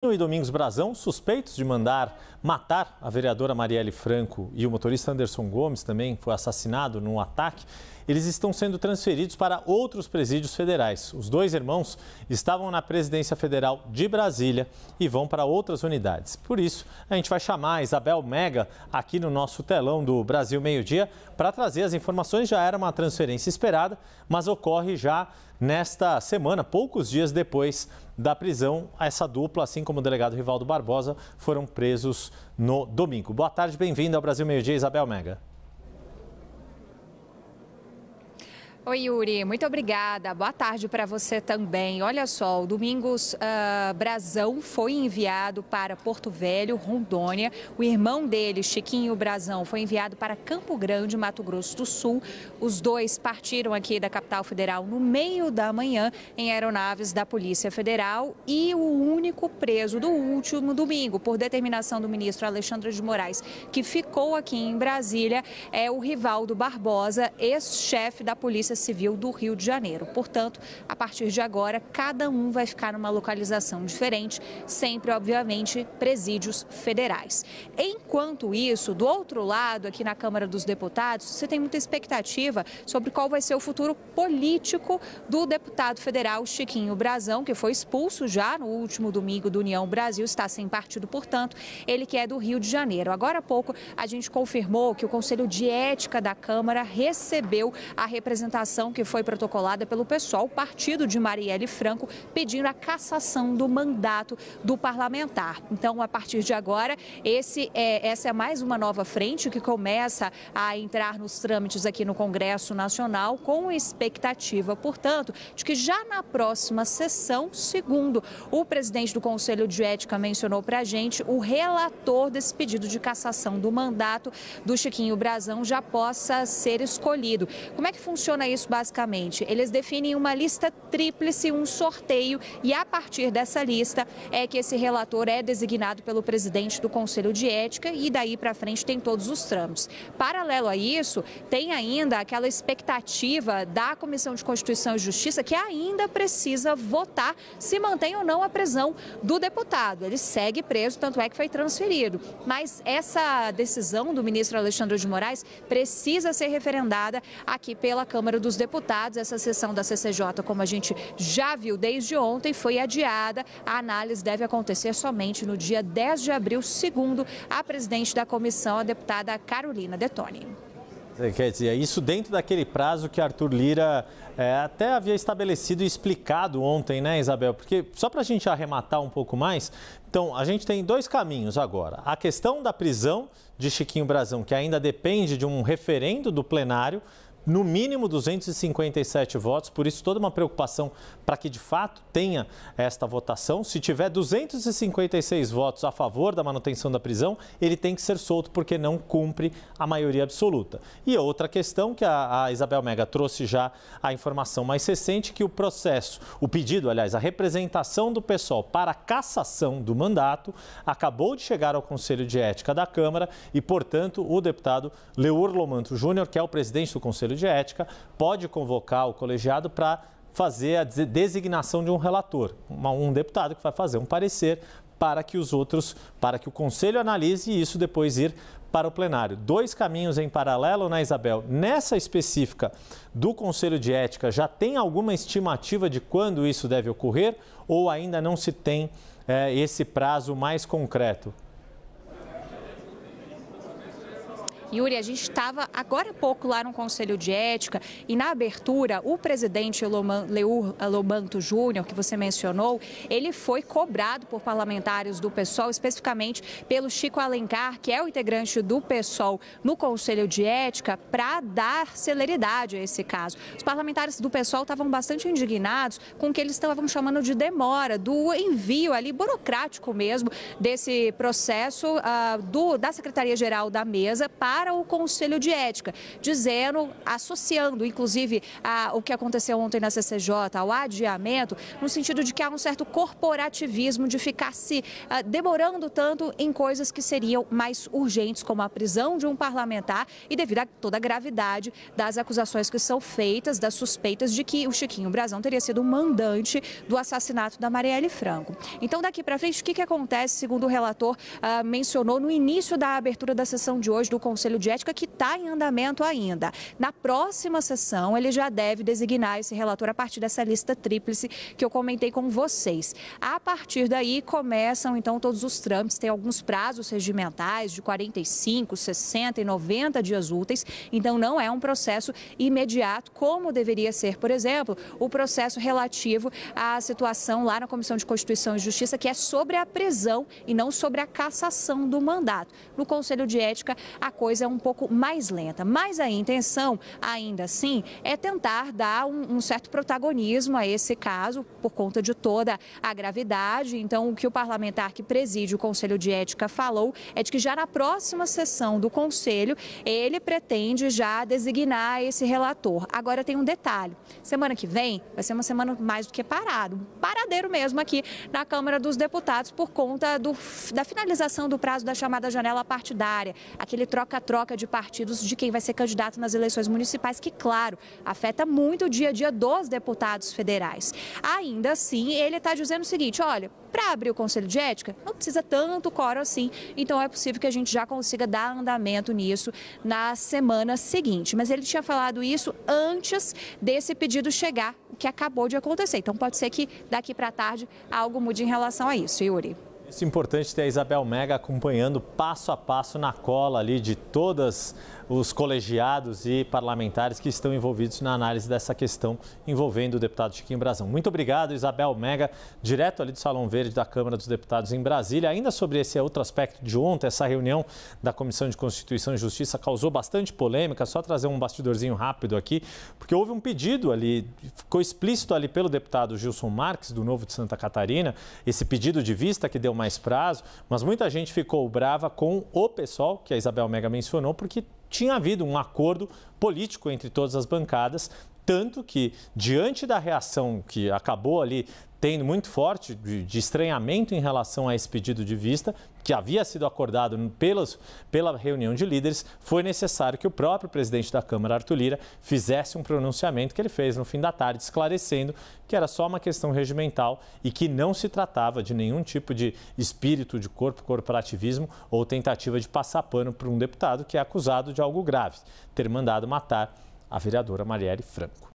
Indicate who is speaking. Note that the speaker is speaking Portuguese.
Speaker 1: E Domingos Brazão, suspeitos de matar a vereadora Marielle Franco e o motorista Anderson Gomes, também foi assassinado num ataque, eles estão sendo transferidos para outros presídios federais. Os dois irmãos estavam na Presidência Federal de Brasília e vão para outras unidades. Por isso, a gente vai chamar a Isabel Mega aqui no nosso telão do Brasil Meio-Dia para trazer as informações. Já era uma transferência esperada, mas ocorre já nesta semana, poucos dias depois da prisão. Essa dupla, assim como o delegado Rivaldo Barbosa, foram presos no domingo. Boa tarde, bem-vinda ao Brasil Meio-Dia, Isabel Mega.
Speaker 2: Oi, Yuri, muito obrigada. Boa tarde para você também. Olha só, o Domingos Brazão foi enviado para Porto Velho, Rondônia. O irmão dele, Chiquinho Brazão, foi enviado para Campo Grande, Mato Grosso do Sul. Os dois partiram aqui da capital federal no meio da manhã em aeronaves da Polícia Federal. E o único preso do último domingo, por determinação do ministro Alexandre de Moraes, que ficou aqui em Brasília, é o Rivaldo Barbosa, ex-chefe da Polícia Civil do Rio de Janeiro. Portanto, a partir de agora, cada um vai ficar numa localização diferente, sempre, obviamente, presídios federais. Enquanto isso, do outro lado, aqui na Câmara dos Deputados, você tem muita expectativa sobre qual vai ser o futuro político do deputado federal Chiquinho Brazão, que foi expulso já no último domingo do União Brasil, está sem partido, portanto, ele que é do Rio de Janeiro. Agora há pouco, a gente confirmou que o Conselho de Ética da Câmara recebeu a representação que foi protocolada pelo PSOL, partido de Marielle Franco, pedindo a cassação do mandato do parlamentar. Então, a partir de agora, essa é mais uma nova frente que começa a entrar nos trâmites aqui no Congresso Nacional, com expectativa, portanto, de que já na próxima sessão, segundo o presidente do Conselho de Ética mencionou para a gente, o relator desse pedido de cassação do mandato do Chiquinho Brazão já possa ser escolhido. Como é que funciona isso basicamente? Eles definem uma lista tríplice, um sorteio, e a partir dessa lista é que esse relator é designado pelo presidente do Conselho de Ética e daí para frente tem todos os trâmites. Paralelo a isso, tem ainda aquela expectativa da Comissão de Constituição e Justiça, que ainda precisa votar se mantém ou não a prisão do deputado. Ele segue preso, tanto é que foi transferido. Mas essa decisão do ministro Alexandre de Moraes precisa ser referendada aqui pela Câmara dos Deputados. Essa sessão da CCJ, como a gente já viu desde ontem, foi adiada. A análise deve acontecer somente no dia 10 de abril, segundo a presidente da comissão, a deputada Carolina Detoni.
Speaker 1: Quer dizer, isso dentro daquele prazo que Arthur Lira até havia estabelecido e explicado ontem, né, Isabel? Porque só para a gente arrematar um pouco mais, então a gente tem dois caminhos agora. A questão da prisão de Chiquinho Brazão, que ainda depende de um referendo do plenário, no mínimo 257 votos, por isso toda uma preocupação para que de fato tenha esta votação. Se tiver 256 votos a favor da manutenção da prisão, ele tem que ser solto porque não cumpre a maioria absoluta. E outra questão que a Isabel Mega trouxe já a informação mais recente, que o processo, o pedido, aliás, a representação do PSOL para a cassação do mandato acabou de chegar ao Conselho de Ética da Câmara e, portanto, o deputado Leur Lomanto Júnior, que é o presidente do Conselho de Ética, pode convocar o colegiado para fazer a designação de um relator, um deputado que vai fazer um parecer para que o Conselho analise e isso depois ir para o plenário. Dois caminhos em paralelo, né, Isabel? Nessa específica do Conselho de Ética, já tem alguma estimativa de quando isso deve ocorrer ou ainda não se tem esse prazo mais concreto?
Speaker 2: Yuri, a gente estava agora há pouco lá no Conselho de Ética e na abertura o presidente Leur Lomanto Júnior, que você mencionou, ele foi cobrado por parlamentares do PSOL, especificamente pelo Chico Alencar, que é o integrante do PSOL no Conselho de Ética, para dar celeridade a esse caso. Os parlamentares do PSOL estavam bastante indignados com o que eles estavam chamando de demora, do envio ali burocrático mesmo desse processo da Secretaria-Geral da Mesa para para o Conselho de Ética, dizendo, associando, inclusive, o que aconteceu ontem na CCJ ao adiamento, no sentido de que há um certo corporativismo de ficar se demorando tanto em coisas que seriam mais urgentes, como a prisão de um parlamentar e devido a toda a gravidade das acusações que são feitas, das suspeitas de que o Chiquinho Brazão teria sido o mandante do assassinato da Marielle Franco. Então, daqui para frente, o que acontece, segundo o relator mencionou no início da abertura da sessão de hoje do Conselho de Ética, que está em andamento ainda. Na próxima sessão, ele já deve designar esse relator a partir dessa lista tríplice que eu comentei com vocês. A partir daí, começam, então, todos os trâmites. Tem alguns prazos regimentais de 45, 60 e 90 dias úteis. Então, não é um processo imediato, como deveria ser, por exemplo, o processo relativo à situação lá na Comissão de Constituição e Justiça, que é sobre a prisão e não sobre a cassação do mandato. No Conselho de Ética, a coisa é um pouco mais lenta, mas a intenção, ainda assim, é tentar dar um certo protagonismo a esse caso, por conta de toda a gravidade. Então, o que o parlamentar que preside o Conselho de Ética falou é de que já na próxima sessão do Conselho, ele pretende já designar esse relator. Agora tem um detalhe, semana que vem vai ser uma semana mais do que parado, um paradeiro mesmo aqui na Câmara dos Deputados por conta da finalização do prazo da chamada janela partidária, aquele troca-troca de partidos de quem vai ser candidato nas eleições municipais, que, claro, afeta muito o dia a dia dos deputados federais. Ainda assim, ele está dizendo o seguinte, olha, para abrir o Conselho de Ética, não precisa tanto quórum assim, então é possível que a gente já consiga dar andamento nisso na semana seguinte. Mas ele tinha falado isso antes desse pedido chegar, o que acabou de acontecer. Então pode ser que daqui para tarde algo mude em relação a isso, Yuri.
Speaker 1: Isso é importante ter a Isabel Mega acompanhando passo a passo na cola ali de todos os colegiados e parlamentares que estão envolvidos na análise dessa questão envolvendo o deputado Chiquinho Brazão. Muito obrigado, Isabel Mega, direto ali do Salão Verde da Câmara dos Deputados em Brasília. Ainda sobre esse outro aspecto de ontem, essa reunião da Comissão de Constituição e Justiça causou bastante polêmica. Só trazer um bastidorzinho rápido aqui, porque houve um pedido ali, ficou explícito ali pelo deputado Gilson Marques, do Novo de Santa Catarina, esse pedido de vista que deu mais prazo, mas muita gente ficou brava com o PSOL, que a Isabel Mega mencionou, porque tinha havido um acordo político entre todas as bancadas, tanto que, diante da reação que acabou ali tendo muito forte de estranhamento em relação a esse pedido de vista, que havia sido acordado pela reunião de líderes, foi necessário que o próprio presidente da Câmara, Arthur Lira, fizesse um pronunciamento que ele fez no fim da tarde, esclarecendo que era só uma questão regimental e que não se tratava de nenhum tipo de espírito de corporativismo ou tentativa de passar pano para um deputado que é acusado de algo grave, ter mandado matar a vereadora Marielle Franco.